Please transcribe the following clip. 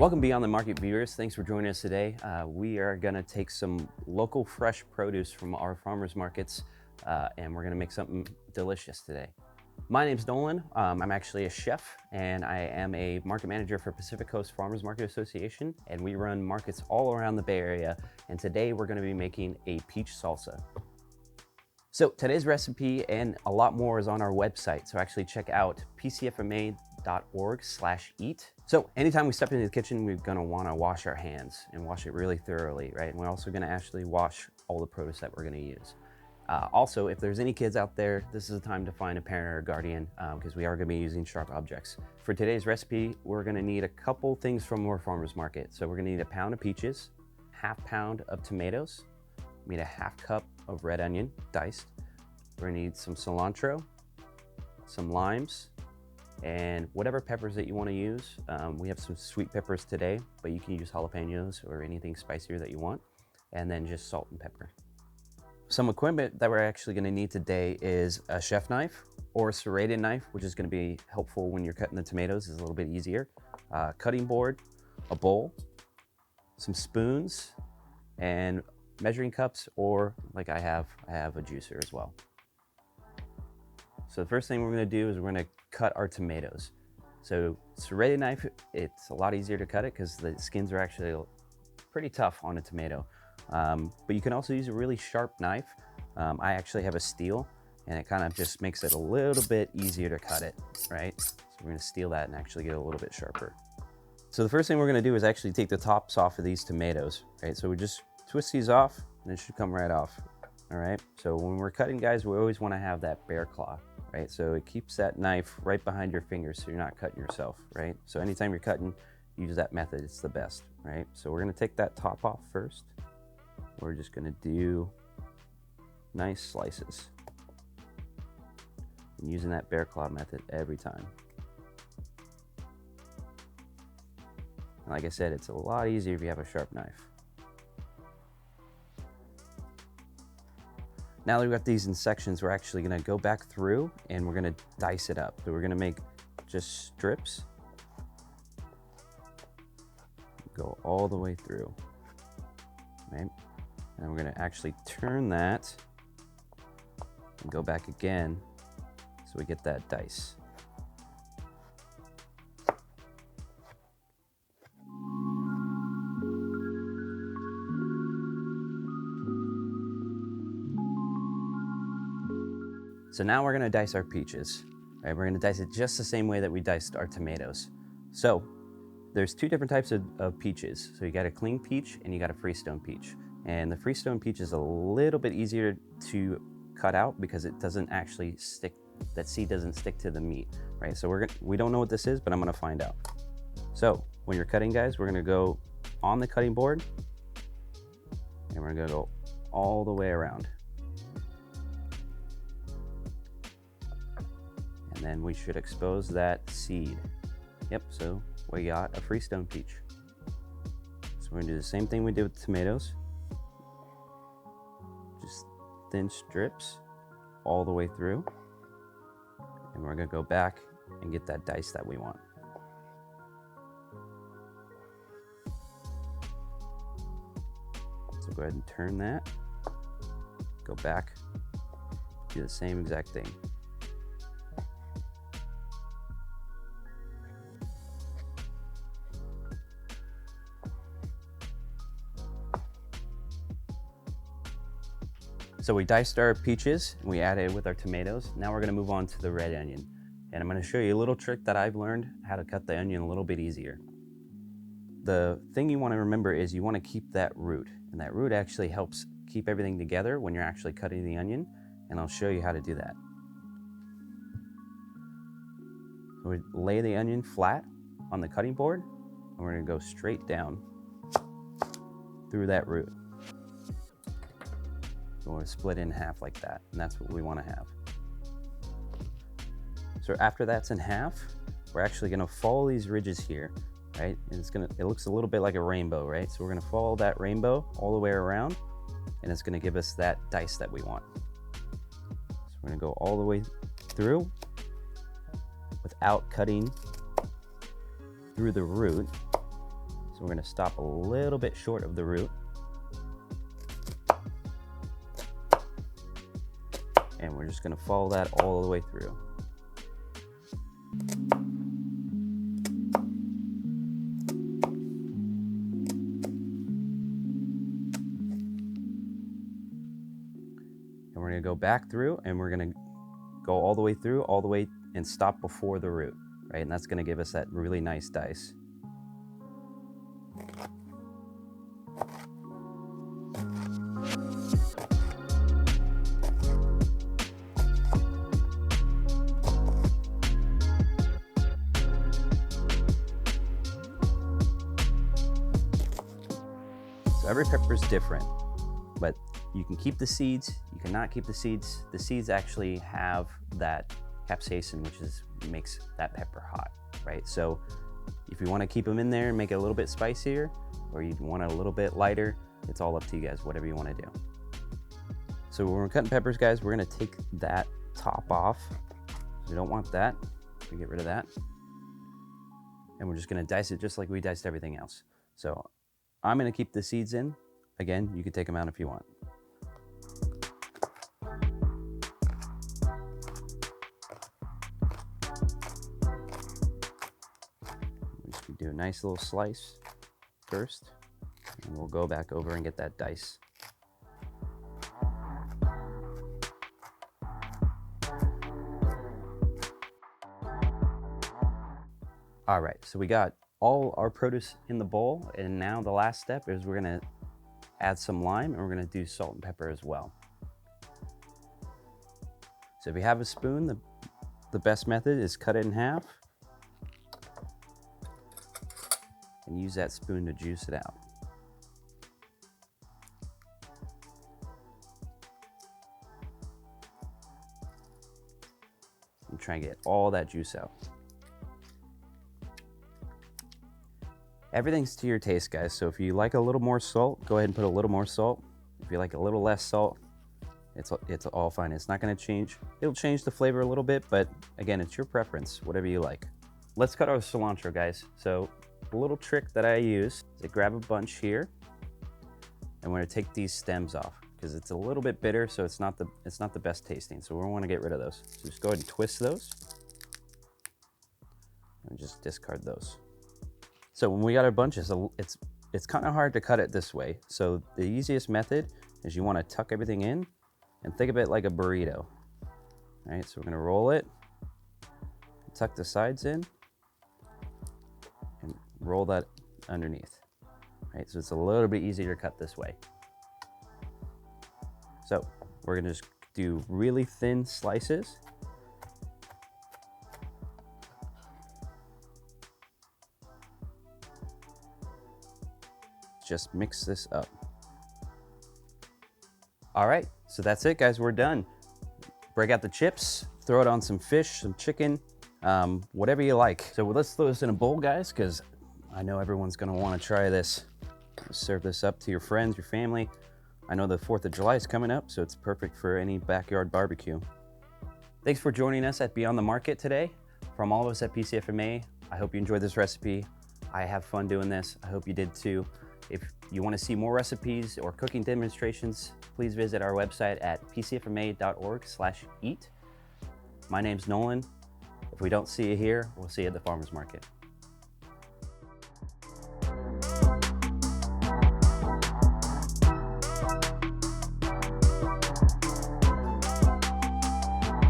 Welcome Beyond the Market viewers. Thanks for joining us today. We are going to take some local fresh produce from our farmers markets and we're going to make something delicious today. My name's Nolan. I'm actually a chef and I am a market manager for Pacific Coast Farmers Market Association, and we run markets all around the Bay Area. And today we're going to be making a peach salsa. So today's recipe and a lot more is on our website. So actually check out pcfma.org/eat. So anytime we step into the kitchen, we're gonna wanna wash our hands and wash it really thoroughly, right? And we're also gonna actually wash all the produce that we're gonna use. Also, if there's any kids out there, this is the time to find a parent or a guardian because we are gonna be using sharp objects. For today's recipe, we're gonna need a couple things from our farmer's market. So we're gonna need a pound of peaches, half pound of tomatoes, we need a half cup of red onion, diced. We're gonna need some cilantro, some limes, and whatever peppers that you want to use. We have some sweet peppers today, but you can use jalapenos or anything spicier that you want, and then just salt and pepper. Some equipment that we're actually going to need today is a chef knife or a serrated knife, which is going to be helpful when you're cutting the tomatoes. It's a little bit easier. Cutting board, a bowl, some spoons, and measuring cups, or like I have a juicer as well. So the first thing we're going to do is we're going to cut our tomatoes. So serrated knife, it's a lot easier to cut it because the skins are actually pretty tough on a tomato. But you can also use a really sharp knife. I actually have a steel, and it kind of just makes it a little bit easier to cut it, right? So we're going to steel that and actually get a little bit sharper. So the first thing we're going to do is actually take the tops off of these tomatoes, right? So we just twist these off and it should come right off. All right, so when we're cutting, guys, we always want to have that bear claw, right? So it keeps that knife right behind your fingers so you're not cutting yourself, right? So anytime you're cutting, use that method, it's the best, right? So we're gonna take that top off first. We're just gonna do nice slices. I'm using that bear claw method every time. And like I said, it's a lot easier if you have a sharp knife. Now that we've got these in sections, we're actually gonna go back through and we're gonna dice it up. So we're gonna make just strips. Go all the way through, right? And we're gonna actually turn that and go back again so we get that dice. So now we're gonna dice our peaches, right? We're gonna dice it just the same way that we diced our tomatoes. So there's two different types of peaches. So you got a clean peach and you got a freestone peach. And the freestone peach is a little bit easier to cut out because it doesn't actually stick, that seed doesn't stick to the meat, right? So we don't know what this is, but I'm gonna find out. So when you're cutting, guys, we're gonna go on the cutting board and we're gonna go all the way around. And then we should expose that seed. Yep, so we got a freestone peach. So we're gonna do the same thing we did with the tomatoes. Just thin strips all the way through. And we're gonna go back and get that dice that we want. So go ahead and turn that. Go back, do the same exact thing. So we diced our peaches and we added it with our tomatoes. Now we're gonna move on to the red onion. And I'm gonna show you a little trick that I've learned how to cut the onion a little bit easier. The thing you wanna remember is you wanna keep that root. And that root actually helps keep everything together when you're actually cutting the onion. And I'll show you how to do that. So we lay the onion flat on the cutting board and we're gonna go straight down through that root. Or split in half like that, and that's what we want to have. So after that's in half, we're actually going to follow these ridges here, right? And it looks a little bit like a rainbow, right? So we're going to follow that rainbow all the way around, and it's going to give us that dice that we want. So we're going to go all the way through without cutting through the root. we're gonna stop a little bit short of the root. And we're just gonna follow that all the way through. And we're gonna go back through, and we're gonna go all the way through, all the way, and stop before the root, right? And that's gonna give us that really nice dice. So every pepper is different, but you can keep the seeds, you cannot keep the seeds. The seeds actually have that capsaicin, which makes that pepper hot, right? So if you want to keep them in there and make it a little bit spicier, or you want it a little bit lighter, it's all up to you guys, whatever you want to do. So when we're cutting peppers, guys, we're gonna take that top off. We don't want that, we get rid of that. And we're just gonna dice it just like we diced everything else. So I'm gonna keep the seeds in. Again, you can take them out if you want. We just do a nice little slice first, and we'll go back over and get that dice. All right, so we got all our produce in the bowl, and now the last step is we're gonna add some lime, and we're gonna do salt and pepper as well. So if you have a spoon, the best method is cut it in half and use that spoon to juice it out. And try and get all that juice out. Everything's to your taste, guys. So if you like a little more salt, go ahead and put a little more salt. If you like a little less salt, it's all fine. It's not gonna change. It'll change the flavor a little bit, but again, it's your preference, whatever you like. Let's cut our cilantro, guys. So a little trick that I use is I grab a bunch here, and we're gonna take these stems off because it's a little bit bitter, so it's not the best tasting. So we wanna get rid of those. So just go ahead and twist those and just discard those. So when we got our bunches, it's kind of hard to cut it this way. So the easiest method is you want to tuck everything in and think of it like a burrito. All right, so we're going to roll it, tuck the sides in, and roll that underneath. All right, so it's a little bit easier to cut this way. So we're going to just do really thin slices. Just mix this up. All right, so that's it, guys, we're done. Break out the chips, throw it on some fish, some chicken, whatever you like. So let's throw this in a bowl, guys, because I know everyone's gonna wanna try this. Serve this up to your friends, your family. I know the 4th of July is coming up, so it's perfect for any backyard barbecue. Thanks for joining us at Beyond the Market today. From all of us at PCFMA, I hope you enjoyed this recipe. I have fun doing this. I hope you did too. If you want to see more recipes or cooking demonstrations, please visit our website at pcfma.org/eat. My name's Nolan. If we don't see you here, we'll see you at the farmer's market.